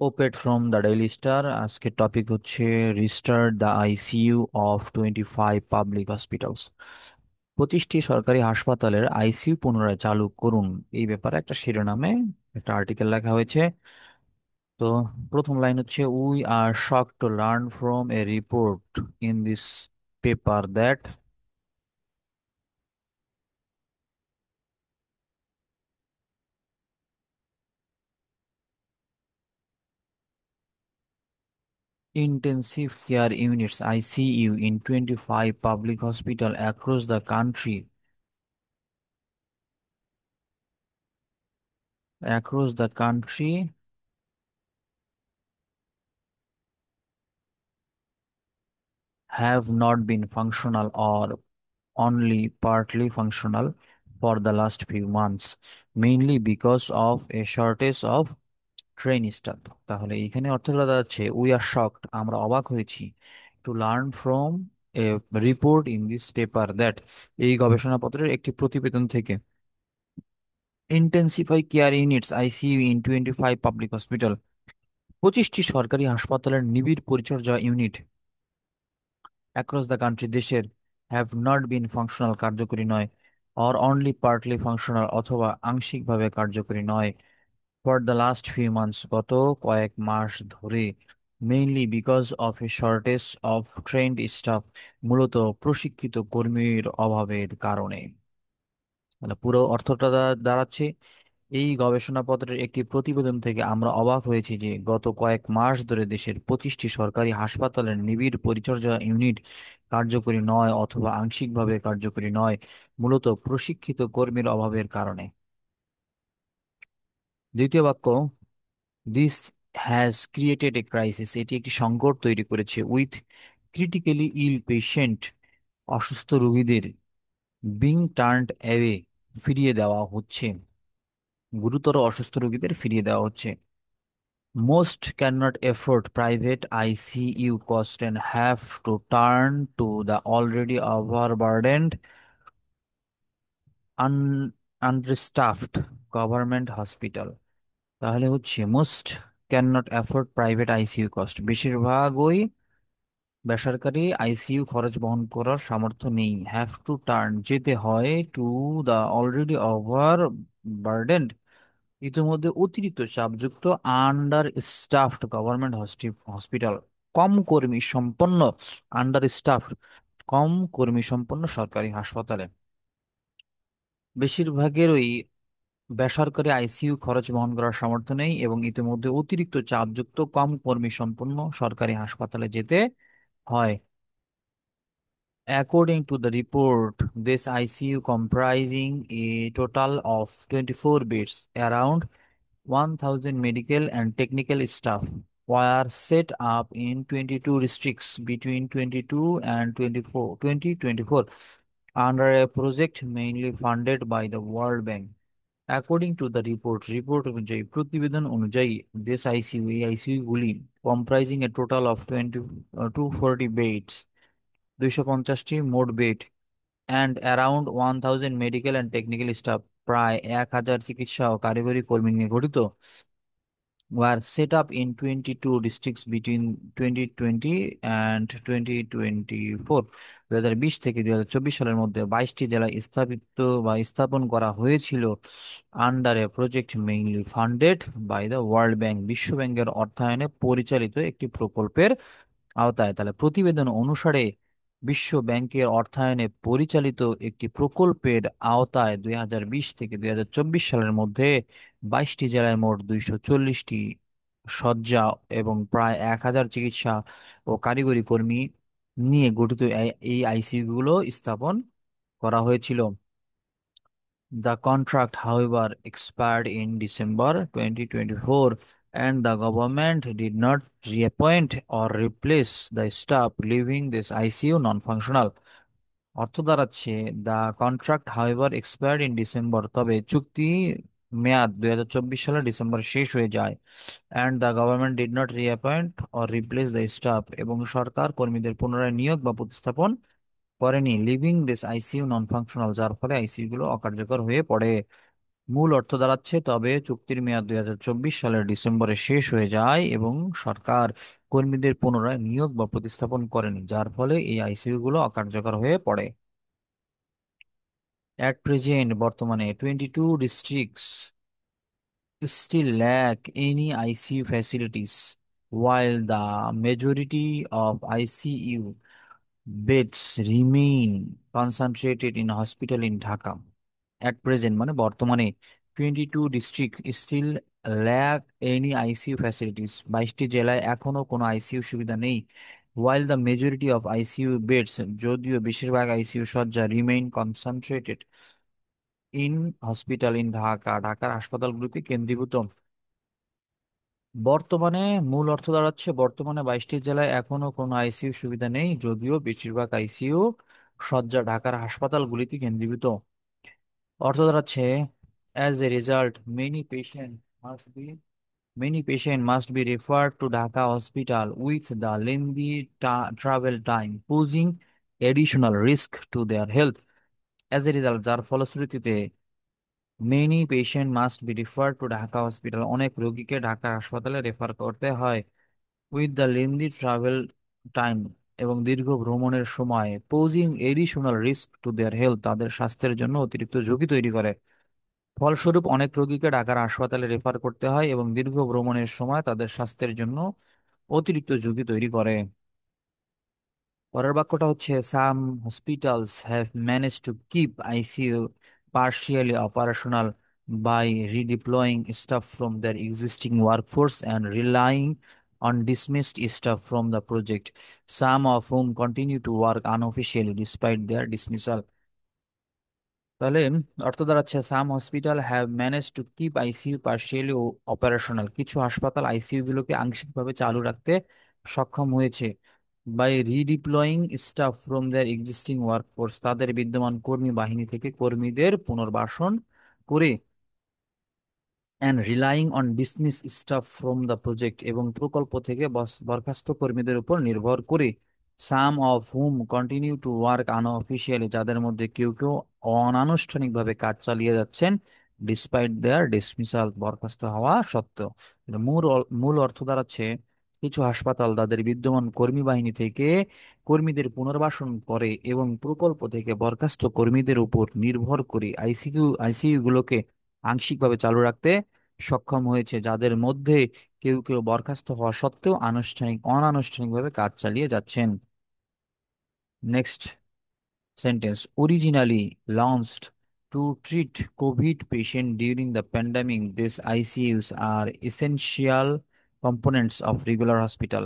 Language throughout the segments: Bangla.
ওপেড ফ্রম দ্য ডেইলি স্টার। আজকের টপিক হচ্ছে restart the ICU of 25 public hospitals. 25টি সরকারি হাসপাতালের আইসিইউ পুনরায় চালু করুন, এই ব্যাপারে একটা শিরোনামে একটা আর্টিকেল লেখা হয়েছে। তো প্রথম লাইন হচ্ছে, we are shock to learn from a report in this paper that intensive care units ICU in 25 public hospital across the country have not been functional or only partly functional for the last few months, mainly because of a shortage of train staff. তাহলে এখানে অর্থগুলো দাঁড়াচ্ছে, উই আর শকড, আমরা অবাক হয়েছি, to learn from a report in this paper that, এই গবেষণাপত্রের একটি প্রতিবেদন থেকে, intensive care units ICU in 25 public hospital, 25টি সরকারি হাসপাতালের নিবিড় পরিচর্যা ইউনিট অ্যাক্রস দ্য কান্ট্রি, দেশের, হ্যাভ নট বিন ফাংশনাল, কার্যকরী নয়, অর অনলি পার্টলি ফাংশনাল, অথবা আংশিকভাবে কার্যকরী নয়, for the last few months, গত কয়েক মাস ধরে, mainly because of A shortage of trend staff, মূলত প্রশিক্ষিত কর্মীর অভাবের কারণে। মানে পুরো অর্থটা দাঁড়াচ্ছে, এই গবেষণাপত্রের একটি প্রতিবেদন থেকে আমরা অবাক হয়েছি যে গত কয়েক মাস ধরে দেশের 25টি সরকারি হাসপাতালের নিবিড় পরিচর্যা ইউনিট কার্যকরী নয় অথবা আংশিকভাবে কার্যকরী নয়, মূলত প্রশিক্ষিত কর্মীর অভাবের কারণে। দ্বিতীয় বাক্য, this has created A crisis, এটি একটি সংকট তৈরি করেছে, উইথ ক্রিটিক্যালি ইল পেশেন্ট, অসুস্থ রোগীদের, বিং টার্নড অ্যাওয়ে, ফিরিয়ে দেওয়া হচ্ছে, গুরুতর অসুস্থ রোগীদের ফিরিয়ে দেওয়া হচ্ছে। Most cannot afford private ICU cost and have to turn to the already overburdened, un understaffed government hospital. তাহলে হচ্ছে, most can not afford private ICU cost, বেশিরভাগই বেসরকারি আইসিইউ খরচ বহন করার সামর্থ্য নেই, হ্যাভ টু টার্ন, যেতে হয়, to the already over burdened, ইতিমধ্যে অতিরিক্ত চাপযুক্ত, আন্ডার স্টাফড গভর্নমেন্ট হসপিটাল, কম কর্মী সম্পন্ন, আন্ডার স্টাফড, কম কর্মী সম্পন্ন সরকারি হাসপাতালে। বেশিরভাগেরই বেসরকারি আইসিইউ খরচ বহন করার সামর্থ্য নেই এবং ইতিমধ্যে অতিরিক্ত চাপযুক্ত, কম কর্মী সম্পন্ন সরকারি হাসপাতালে যেতে হয়। According to the report, this ICU, comprising a total of 24 beds, around 1,000 medical and technical staff, were set up in 22 districts between 22 and 2024 under a project mainly funded by the World Bank. According to the report অনুযায়ী, প্রতিবেদন অনুযায়ী, this ICU, এই আইসিইউ গুলি, comprising a total of 240 beds, 250টি মোট bed, and around 1,000 medical and technical staff, প্রায় 1,000 চিকিৎসা ও কারিগরি কর্মী নিয়ে গঠিত, were set up in 22 districts between 2020 and 2024, 2020 থেকে 2024 সালের মধ্যে 22টি জেলায় স্থাপিত বা স্থাপন করা হয়েছিল, under a project mainly funded by the world bank, বিশ্ব ব্যাংকের অর্থায়নে পরিচালিত একটি প্রকল্পের আওতায়। তাহলে প্রতিবেদন অনুসারে বিশ্ব ব্যাংকের অর্থায়নে পরিচালিত একটি প্রকল্পের আওতায় 2020 থেকে 2024 সালের মধ্যে 22টি জেলায় মোট 240টি শয্যা এবং প্রায় 1,000 চিকিৎসা ও কারিগরি কর্মী নিয়ে গঠিত এই আইসিইউ গুলো স্থাপন করা হয়েছিল। The contract, however, expired in December 2024, and the government did not reappoint or replace the staff, leaving this ICU non-functional. অর্থ দাঁড়াচ্ছে, the contract however expired in December, তবে চুক্তি মেয়াদ 2024 সালের ডিসেম্বর শেষ হয়ে যায়, and the government did not reappoint or replace the staff, এবং সরকার কর্মীদের পুনরায় নিয়োগ বা প্রতিস্থাপন করেনি, leaving this ICU non functional, যার ফলে আইসিইউ গুলো অকার্যকর হয়ে পড়ে। মূল অর্থ দাঁড়াচ্ছে, তবে চুক্তির মেয়াদ 2024 সালের ডিসেম্বরে শেষ হয়ে যায় এবং সরকার কর্মীদের পুনরায় নিয়োগ বা প্রতিস্থাপন করেনি, যার ফলে এই আইসিইউ গুলো অকার্যকর হয়ে পড়ে। অ্যাট প্রেজেন্ট, বর্তমানে 22 districts still lack any ICU facilities, while the majority of ICU beds remain concentrated in hospital in Dhaka. At present, মানে বর্তমানে 22 district still lack any ICU facilities, 22টি জেলায় এখনো কোনো আইসিইউ সুবিধা নেই। While the majority of ICU beds, যদিও বেশিরভাগ আইসিইউ শয্যা remain concentrated in hospital in Dhaka, ঢাকার হাসপাতালগুলোতে কেন্দ্রীভূত। বর্তমানে মূল অর্থ দাঁড়াচ্ছে, বর্তমানে 22টি জেলায় এখনো কোনো আইসিইউ সুবিধা নেই, যদিও বেশিরভাগ আইসিইউ শয্যা ঢাকার হাসপাতালগুলিতে কেন্দ্রীভূত। অর্থ দাঁড়াচ্ছে, as a result many patient must be referred to Dhaka hospital with the lengthy travel time, posing additional risk to their health. As a result, যার ফলশ্রুতিতে many patient must be referred to Dhaka hospital, অনেক রোগীকে ঢাকা হাসপাতালে রেফার করতে হয়। With the lengthy travel time, এবং দীর্ঘ ভ্রমণের সময়, posing additional risk to their health, তাদের স্বাস্থ্যের জন্য অতিরিক্ত ঝুঁকি তৈরি করে। ফলস্বরূপ অনেক রোগীকে ঢাকার হাসপাতালে রেফার করতে হয় এবং দীর্ঘ ভ্রমণের সময় তাদের স্বাস্থ্যের জন্য অতিরিক্ত ঝুঁকি তৈরি করে। পরের বাক্যটা হচ্ছে, some hospitals have manage to keep ICU partially operational by redeploying staff from their existing workforce and relying on dismissed staff from the project, some of whom continue to work unofficially despite their dismissal. তাহলে অর্থ দাঁড়াচ্ছে, some hospital have manage to keep ICU partially operational, কিছু হাসপাতাল আইসিইউ গুলোকে আংশিকভাবে চালু রাখতে সক্ষম হয়েছে। By redeploying staff from their existing workforce, তাদের বিদ্যমান কর্মী বাহিনী থেকে কর্মীদের পুনর্বাসন করে। And relying on dismiss staff from the project, এবং প্রকল্প থেকে বরখাস্ত কর্মীদের উপর নির্ভর করে। Some of whom continue to work unofficially, যাদের মধ্যে কেউ কেউ অনানুষ্ঠানিকভাবে কাজ চালিয়ে যাচ্ছেন, ডিসপাইট দেয়ার ডিসমিসাল, বরখাস্ত হওয়া সত্ত্বেও। এর মূল অর্থ দাঁড়াচ্ছে, কিছু হাসপাতাল তাদের বিদ্যমান কর্মী বাহিনী থেকে কর্মীদের পুনর্বাসন করে এবং প্রকল্প থেকে বরখাস্ত কর্মীদের উপর নির্ভর করে আইসিইউ গুলোকে আংশিকভাবে চালু রাখতে সক্ষম হয়েছে, যাদের মধ্যে কেউ কেউ বরখাস্ত হওয়া সত্ত্বেও অনানুষ্ঠানিকভাবে কাজ চালিয়ে যাচ্ছেন। Next sentence, originally launched to treat COVID patient during the pandemic, this ICUs are essential components of regular hospital.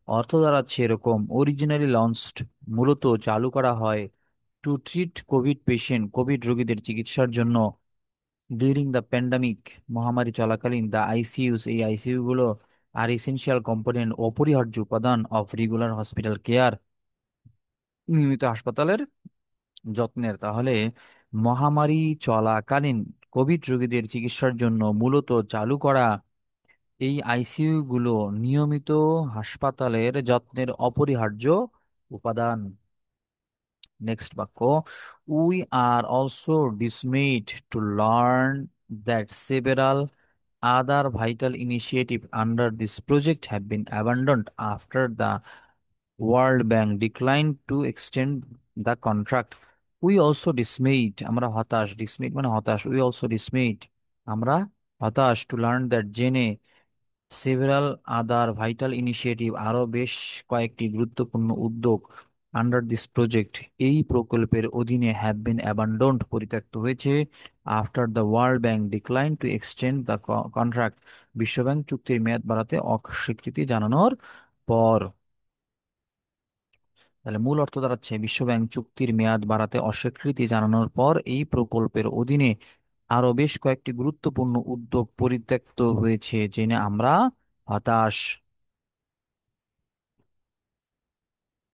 অর্থ দাঁড়াচ্ছে এরকম, অরিজিনালি লঞ্চড, মূলত চালু করা হয়, to treat COVID patient, COVID রোগীদের চিকিৎসার জন্য, ডিউরিং দ্য প্যান্ডামিক, মহামারী চলাকালীন, দ্য আইসিইউস, এই আইসিইউ গুলো আর এসেনশিয়াল কম্পোনেন্ট, অপরিহার্য উপাদান, অফ রেগুলার হসপিটাল কেয়ার, নিয়মিত হাসপাতালের যত্নের। তাহলে মহামারী চলাকালীন কোভিড রোগীদের চিকিৎসার জন্য মূলত চালু করা এই আইসিইউ গুলো নিয়মিত হাসপাতালের যত্নের অপরিহার্য উপাদান। নেক্সট বাক্য, we are also dismayed to learn that several other vital initiatives under this project have been abandoned after the World Bank declined to extend the contract. We also dismayed, আমরা হতাশ, dismayed মানে হতাশ, we also dismayed, আমরা হতাশ, to learn that জেনে, সেভারাল আদার ভাইটাল ইনিশিয়েটিভ, আরও বেশ কয়েকটি গুরুত্বপূর্ণ উদ্যোগ, আন্ডার দিস প্রজেক্ট, এই প্রকল্পের অধীনে, হ্যাভ বিন অ্যাবান্ডন্ড, পরিত্যক্ত হয়েছে, after the world bank decline to extend the contract, বিশ্বব্যাংক চুক্তির মেয়াদ বাড়াতে অস্বীকৃতি জানানোর পর। তাহলে মূল অর্থ দাঁড়াচ্ছে, বিশ্বব্যাংক চুক্তির মেয়াদ বাড়াতে অস্বীকৃতি জানানোর পর এই প্রকল্পের অধীনে আরো বেশ কয়েকটি গুরুত্বপূর্ণ উদ্যোগ পরিত্যক্ত হয়েছে জেনে আমরা হতাশ।